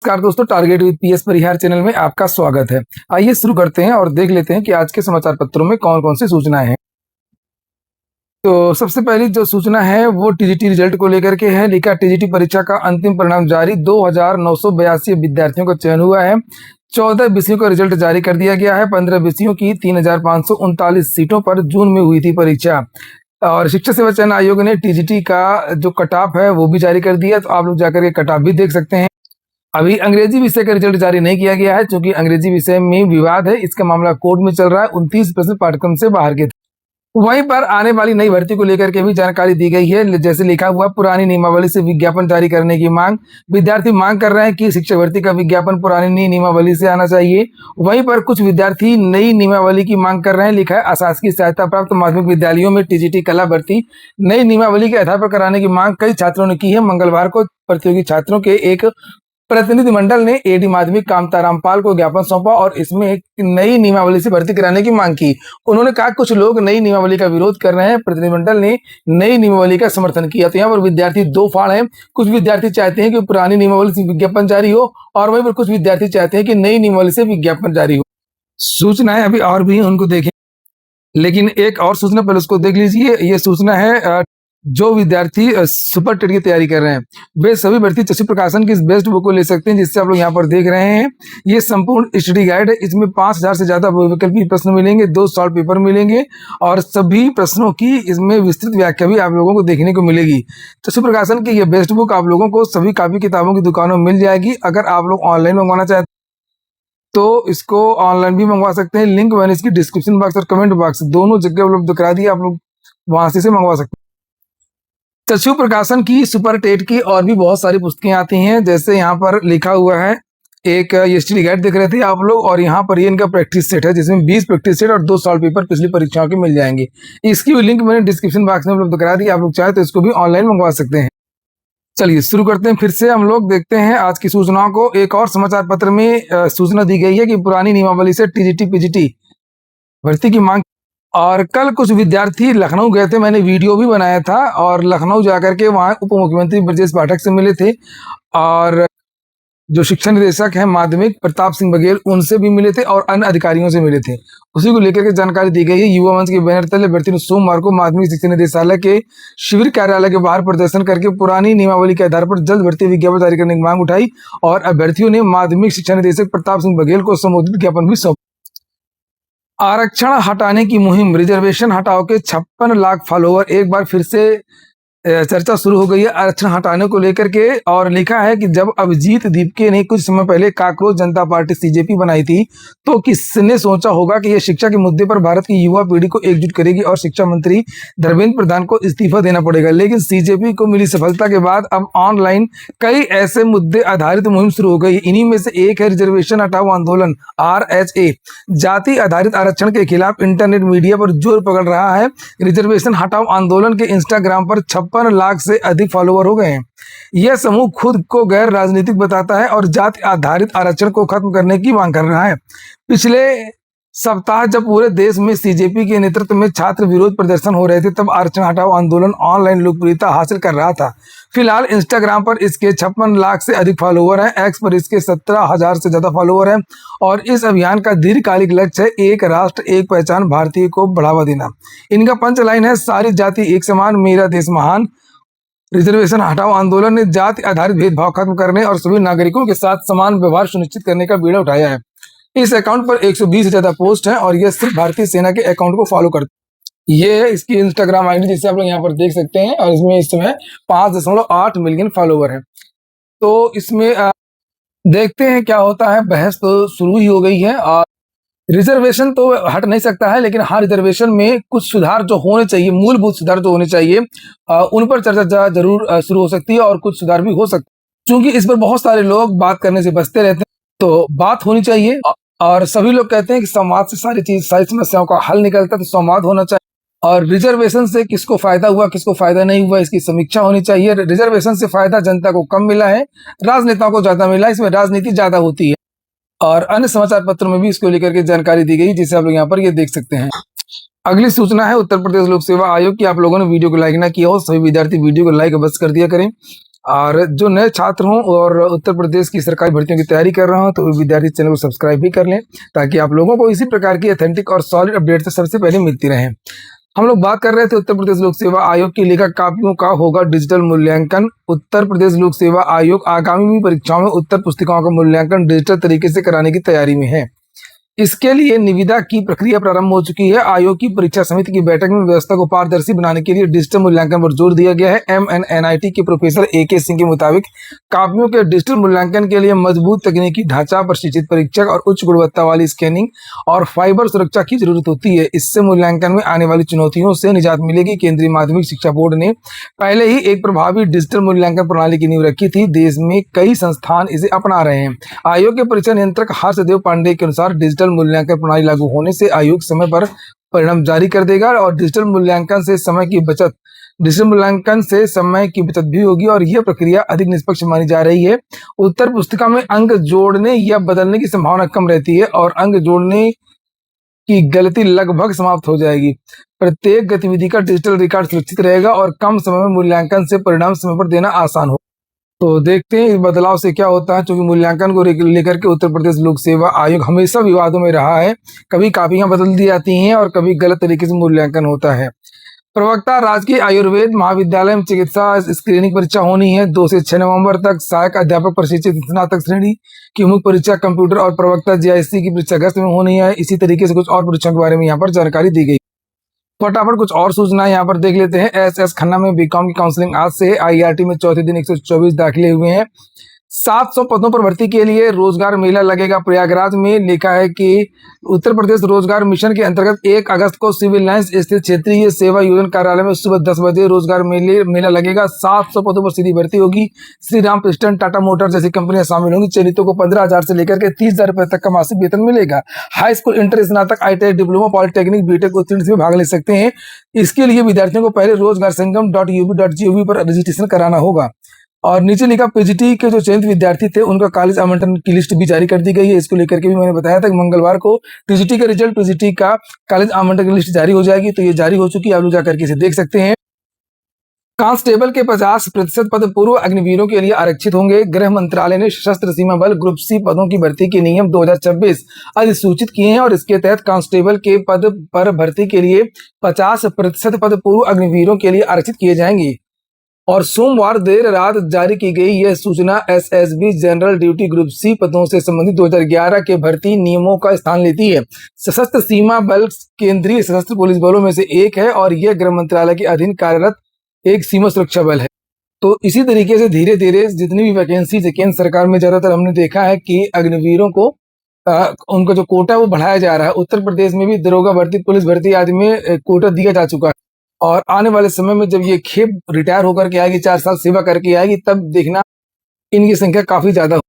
नमस्कार दोस्तों, target with PS Parihar channel में आपका स्वागत है। आइए शुरू करते हैं और देख लेते हैं कि आज के समाचार पत्रों में कौन कौन सी सूचनाएं हैं। तो सबसे पहली जो सूचना है वो टीजीटी रिजल्ट को लेकर के है। लिखा टीजीटी परीक्षा का अंतिम परिणाम जारी, 2982 विद्यार्थियों का चयन हुआ है। 14 विषयों का रिजल्ट जारी कर दिया गया है। 15 विषयों की 3539 सीटों पर जून में हुई थी परीक्षा। और शिक्षक सेवा चयन आयोग ने टीजीटी का जो कट ऑफ है वो भी जारी कर दिया, तो आप लोग जाकर के कट ऑफ भी देख सकते हैं। अभी अंग्रेजी विषय का रिजल्ट जारी नहीं किया गया है, क्योंकि अंग्रेजी विषय में विवाद है। इसका मामला कोर्ट में चल रहा है। 29 प्रश्न पाठ्यक्रम से बाहर के थे। वहीं पर आने वाली नई भर्ती को लेकर के भी जानकारी दी गई है। जैसे लिखा हुआ, पुरानी नियमावली से विज्ञापन जारी करने की मांग। विद्यार्थी मांग कर रहे हैं कि शिक्षक भर्ती का विज्ञापन पुरानी नियमावली से आना चाहिए। वहीं पर कुछ विद्यार्थी नई नियमावली की मांग कर रहे हैं। लिखा है, अशासकीय सहायता प्राप्त माध्यमिक विद्यालयों में टीजीटी कला भर्ती नई नियमावली के आधार पर कराने की मांग कई छात्रों ने की है। मंगलवार को प्रतियोगी छात्रों के एक प्रतिनिधिमंडल ने एडी माध्यमिक कामता रामपाल को ज्ञापन सौंपा और इसमें एक नई नियमावली से भर्ती कराने की मांग की। उन्होंने कहा कुछ लोग नई नियमावली का विरोध कर रहे हैं। प्रतिनिधिमंडल ने नई नियमावली का समर्थन किया। तो यहाँ पर विद्यार्थी दो फाड़ हैं। कुछ विद्यार्थी चाहते हैं कि पुरानी नियमावली से विज्ञापन जारी हो, और वहीं पर कुछ विद्यार्थी चाहते हैं कि नई नियमावली से विज्ञापन जारी हो। सूचनाएं अभी और भी उनको देखें, लेकिन एक और सूचना पहले उसको देख लीजिए। ये सूचना है, जो विद्यार्थी सुपर टेट की तैयारी कर रहे हैं वे सभी भर्ती चक्षु प्रकाशन की इस बेस्ट बुक को ले सकते हैं, जिससे आप लोग यहाँ पर देख रहे हैं। ये संपूर्ण स्टडी गाइड है। इसमें 5000 से ज्यादा बहुविकल्पी प्रश्न मिलेंगे, 2 सॉल्व पेपर मिलेंगे और सभी प्रश्नों की इसमें विस्तृत व्याख्या भी आप लोगों को देखने को मिलेगी। चक्षु प्रकाशन की ये बेस्ट बुक आप लोगों को सभी कापी किताबों की दुकानों में मिल जाएगी। अगर आप लोग ऑनलाइन मंगवाना चाहते तो इसको ऑनलाइन भी मंगवा सकते हैं। लिंक मैंने इसकी डिस्क्रिप्शन बॉक्स और कमेंट बॉक्स दोनों जगह उपलब्ध करा दिया, आप लोग वहां से मंगवा सकते हैं। चक्षु प्रकाशन की सुपर टेट की और भी बहुत सारी पुस्तकें आती हैं। जैसे यहाँ पर लिखा हुआ है, एक ये स्टडी गाइड देख रहे थे आप लोग, और यहाँ पर ये इनका प्रैक्टिस सेट है, जिसमें 20 प्रैक्टिस सेट और 2 सॉल्व पेपर पिछली परीक्षाओं के मिल जाएंगे। इसकी भी लिंक मैंने डिस्क्रिप्शन बॉक्स में उपलब्ध करा दी, आप लोग चाहे तो इसको भी ऑनलाइन मंगवा सकते हैं। चलिए शुरू करते हैं। फिर से हम लोग देखते हैं आज की सूचनाओं को। एक और समाचार पत्र में सूचना दी गई है कि पुरानी नियमावली से टीजीटी पीजीटी भर्ती की मांग। और कल कुछ विद्यार्थी लखनऊ गए थे, मैंने वीडियो भी बनाया था, और लखनऊ जाकर के वहाँ उप मुख्यमंत्री ब्रजेश पाठक से मिले थे, और जो शिक्षा निदेशक हैं माध्यमिक प्रताप सिंह बघेल, उनसे भी मिले थे, और अन्य अधिकारियों से मिले थे। उसी को लेकर के जानकारी दी गई है। युवा मंच के बैनर तले अभ्यर्थी ने सोमवार को माध्यमिक शिक्षा निदेशालय के शिविर कार्यालय के बाहर प्रदर्शन करके पुरानी नियमावली के आधार पर जल्द भर्ती विज्ञापन जारी करने की मांग उठाई, और अभ्यर्थियों ने माध्यमिक शिक्षा निदेशक प्रताप सिंह बघेल को संबोधित ज्ञापन भी सौंपा। आरक्षण हटाने की मुहिम, रिजर्वेशन हटाओ के 56 लाख फॉलोवर, एक बार फिर से चर्चा शुरू हो गई है आरक्षण हटाने को लेकर के। और लिखा है कि जब अभिजीत दीपके ने कुछ समय पहले काकरोच जनता पार्टी सीजेपी बनाई थी, तो किसने सोचा होगा कि यह शिक्षा के मुद्दे पर भारत की युवा पीढ़ी को एकजुट करेगी और शिक्षा मंत्री धर्मेंद्र प्रधान को इस्तीफा देना पड़ेगा। लेकिन सीजेपी को मिली सफलता के बाद अब ऑनलाइन कई ऐसे मुद्दे आधारित मुहिम शुरू हो गई। इन्हीं में से एक है रिजर्वेशन हटाओ आंदोलन, RHA। जाति आधारित आरक्षण के खिलाफ इंटरनेट मीडिया पर जोर पकड़ रहा है। रिजर्वेशन हटाओ आंदोलन के इंस्टाग्राम पर 56 लाख से अधिक फॉलोवर हो गए हैं। यह समूह खुद को गैर राजनीतिक बताता है और जाति आधारित आरक्षण को खत्म करने की मांग कर रहा है। पिछले सप्ताह जब पूरे देश में सीजेपी के नेतृत्व में छात्र विरोध प्रदर्शन हो रहे थे, तब आरक्षण हटाओ आंदोलन ऑनलाइन लोकप्रियता हासिल कर रहा था। फिलहाल इंस्टाग्राम पर इसके 56 लाख से अधिक फॉलोवर हैं। एक्स पर इसके 17,000 से ज्यादा फॉलोवर हैं। और इस अभियान का दीर्घकालिक लक्ष्य है एक राष्ट्र एक पहचान, भारतीय को बढ़ावा देना। इनका पंचलाइन है, सारी जाति एक समान, मेरा देश महान। रिजर्वेशन हटाओ आंदोलन ने जाति आधारित भेदभाव खत्म करने और सभी नागरिकों के साथ समान व्यवहार सुनिश्चित करने का बीड़ा उठाया है। इस अकाउंट पर 120 से ज्यादा पोस्ट हैं, और यह सिर्फ भारतीय सेना के अकाउंट को फॉलो करते हैं। ये है इसकी इंस्टाग्राम आईडी, जिसे आप लोग यहाँ पर देख सकते हैं, और इसमें इस समय 5.8 मिलियन फॉलोवर है। तो इसमें देखते हैं क्या होता है। बहस तो शुरू ही हो गई है, और रिजर्वेशन तो हट नहीं सकता है, लेकिन हाँ, रिजर्वेशन में कुछ सुधार जो होने चाहिए, मूलभूत सुधार जो होने चाहिए, उन पर चर्चा जरूर शुरू हो सकती है, और कुछ सुधार भी हो सकता है। क्योंकि इस पर बहुत सारे लोग बात करने से बचते रहते हैं, तो बात होनी चाहिए। और सभी लोग कहते हैं कि संवाद से सारी समस्याओं का हल निकलता है, तो संवाद होना चाहिए। और रिजर्वेशन से किसको फायदा हुआ, किसको फायदा नहीं हुआ, इसकी समीक्षा होनी चाहिए। रिजर्वेशन से फायदा जनता को कम मिला है, राजनेताओं को ज्यादा मिला है, इसमें राजनीति ज्यादा होती है। और अन्य समाचार पत्रों में भी इसको लेकर के जानकारी दी गई, जिसे आप लोग यहाँ पर ये देख सकते हैं। अगली सूचना है उत्तर प्रदेश लोक सेवा आयोग की। आप लोगों ने वीडियो को लाइक ना किया हो, सभी विद्यार्थी वीडियो को लाइक अवश्य कर दिया करें। और जो नए छात्र हों और उत्तर प्रदेश की सरकारी भर्तियों की तैयारी कर रहे हो तो विद्यार्थी चैनल को सब्सक्राइब भी कर लें, ताकि आप लोगों को इसी प्रकार की ऑथेंटिक और सॉलिड अपडेट से सबसे पहले मिलती रहे। हम लोग बात कर रहे थे उत्तर प्रदेश लोक सेवा आयोग की लेखा कापियों का होगा डिजिटल मूल्यांकन। उत्तर प्रदेश लोक सेवा आयोग आगामी परीक्षाओं में उत्तर पुस्तिकाओं का मूल्यांकन डिजिटल तरीके से कराने की तैयारी में है। इसके लिए निविदा की प्रक्रिया प्रारंभ हो चुकी है। आयोग की परीक्षा समिति की बैठक में व्यवस्था को पारदर्शी बनाने के लिए डिजिटल मूल्यांकन पर जोर दिया गया है। MNNIT के प्रोफेसर AK सिंह के मुताबिक कापियों के डिजिटल मूल्यांकन के लिए मजबूत तकनीकी ढांचा, प्रशिक्षित परीक्षक और उच्च गुणवत्ता वाली स्कैनिंग और फाइबर सुरक्षा की जरूरत होती है। इससे मूल्यांकन में आने वाली चुनौतियों से निजात मिलेगी। केंद्रीय माध्यमिक शिक्षा बोर्ड ने पहले ही एक प्रभावी डिजिटल मूल्यांकन प्रणाली की नींव रखी थी। देश में कई संस्थान इसे अपना रहे हैं। आयोग के परीक्षा नियंत्रक हर्षदेव पांडे के अनुसार डिजिटल मूल्यांकन प्रणाली लागू होने से आयोग समय पर परिणाम जारी कर देगा और डिजिटल मूल्यांकन से समय की बचत भी होगी और यह प्रक्रिया अधिक निष्पक्ष मानी जा रही है। उत्तर पुस्तिका में अंक जोड़ने या बदलने की संभावना कम रहती है और अंक जोड़ने की गलती लगभग समाप्त हो जाएगी। प्रत्येक गतिविधि का डिजिटल रिकॉर्ड सुरक्षित रहेगा और कम समय में मूल्यांकन से परिणाम समय पर देना आसान हो। तो देखते हैं इस बदलाव से क्या होता है, क्योंकि मूल्यांकन को लेकर के उत्तर प्रदेश लोक सेवा आयोग हमेशा विवादों में रहा है। कभी कापियां बदल दी जाती हैं और कभी गलत तरीके से मूल्यांकन होता है। प्रवक्ता, राजकीय आयुर्वेद महाविद्यालय में चिकित्सा स्क्रीनिंग परीक्षा होनी है 2 से 6 नवंबर तक। सहायक अध्यापक प्रशिक्षित स्नातक श्रेणी की मुख्य परीक्षा कंप्यूटर और प्रवक्ता GIC की परीक्षा अगस्त में होनी है। इसी तरीके से कुछ और परीक्षाओं के बारे में यहाँ पर जानकारी दी गई। फटाफट कुछ और सूचना यहाँ पर देख लेते हैं। SS खन्ना में BCom की काउंसलिंग आज से। IRT में चौथे दिन 124 दाखिले हुए हैं। 700 पदों पर भर्ती के लिए रोजगार मेला लगेगा प्रयागराज में। लिखा है कि उत्तर प्रदेश रोजगार मिशन के अंतर्गत 1 अगस्त को सिविल लाइंस स्थित क्षेत्रीय सेवा योजना कार्यालय में सुबह 10 बजे रोजगार मेला लगेगा। 700 पदों पर सीधी भर्ती होगी। श्री राम पिस्टन, टाटा मोटर जैसी कंपनियां शामिल होंगी। चयनितों को 15,000 से लेकर के 30,000 रुपए तक का मासिक वेतन मिलेगा। हाई स्कूल, इंटर, स्नातक, ITI, डिप्लोमा, पॉलिटेक्निक, BTech उत्तीर्ण से भाग ले सकते हैं। इसके लिए विद्यार्थियों को पहले रोजगारसंगम.ub.gov पर रजिस्ट्रेशन कराना होगा। और नीचे लिखा PGT के जो चयनित विद्यार्थी थे उनका कॉलेज आवंटन की लिस्ट भी जारी कर दी गई है। इसको लेकर के भी मैंने बताया था कि मंगलवार को TGT का रिजल्ट, PGT का कॉलेज आवंटन की लिस्ट जारी हो जाएगी। तो ये जारी हो चुकी है, आप लोग जाकर के इसे देख सकते हैं। कांस्टेबल के 50% पद पूर्व अग्निवीरों के लिए आरक्षित होंगे। गृह मंत्रालय ने सशस्त्र सीमा बल ग्रुप C पदों की भर्ती के नियम 2026 अधिसूचित किए हैं और इसके तहत कांस्टेबल के पद पर भर्ती के लिए 50% पद पूर्व अग्निवीरों के लिए आरक्षित किए जाएंगे। और सोमवार देर रात जारी की गई यह सूचना SSB general duty group C पदों से संबंधित 2011 के भर्ती नियमों का स्थान लेती है। सशस्त्र सीमा बल केंद्रीय सशस्त्र पुलिस बलों में से एक है और यह गृह मंत्रालय के अधीन कार्यरत एक सीमा सुरक्षा बल है। तो इसी तरीके से धीरे धीरे जितनी भी वैकेंसी केंद्र सरकार में ज्यादातर हमने देखा है कि अग्निवीरों को उनका जो कोटा है वो बढ़ाया जा रहा है। उत्तर प्रदेश में भी दरोगा भर्ती, पुलिस भर्ती आदि में कोटा दिया जा चुका है और आने वाले समय में जब ये खेप रिटायर होकर के आएगी, 4 साल सेवा करके आएगी, तब देखना इनकी संख्या काफी ज्यादा।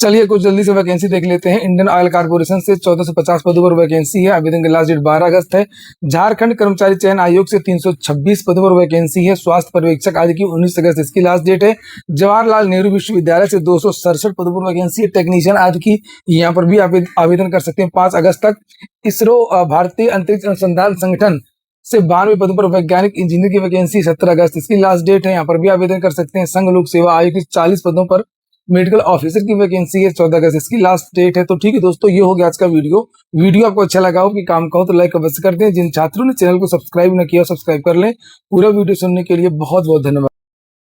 चलिए कुछ जल्दी से वैकेंसी देख लेते हैं। इंडियन ऑयल कारपोरेशन से 1450 पदों पर वैकेंसी है। आवेदन की लास्ट डेट 12 अगस्त है। झारखंड कर्मचारी चयन आयोग से 326 पदों पर वैकेंसी है। स्वास्थ्य पर्यवेक्षक आदि की 19 अगस्त इसकी लास्ट डेट है। जवाहरलाल नेहरू विश्वविद्यालय से 267 पदों पर वैकेंसी है। टेक्नीशियन आदि की यहाँ पर भी आवेदन कर सकते हैं 5 अगस्त तक। इसरो भारतीय अंतरिक्ष अनुसंधान संगठन से 92 पदों पर वैज्ञानिक इंजीनियर की वैकेंसी 17 अगस्त इसकी लास्ट डेट है। यहाँ पर भी आवेदन कर सकते हैं। संघ लोक सेवा आयोग की 40 पदों पर मेडिकल ऑफिसर की वैकेंसी है, 14 अगस्त इसकी लास्ट डेट है। तो ठीक है दोस्तों, ये हो गया आज का वीडियो आपको अच्छा लगा हो कि काम का हो तो लाइक अवश्य कर दें। जिन छात्रों ने चैनल को सब्सक्राइब न किया सब्सक्राइब कर लें। पूरा वीडियो सुनने के लिए बहुत बहुत धन्यवाद।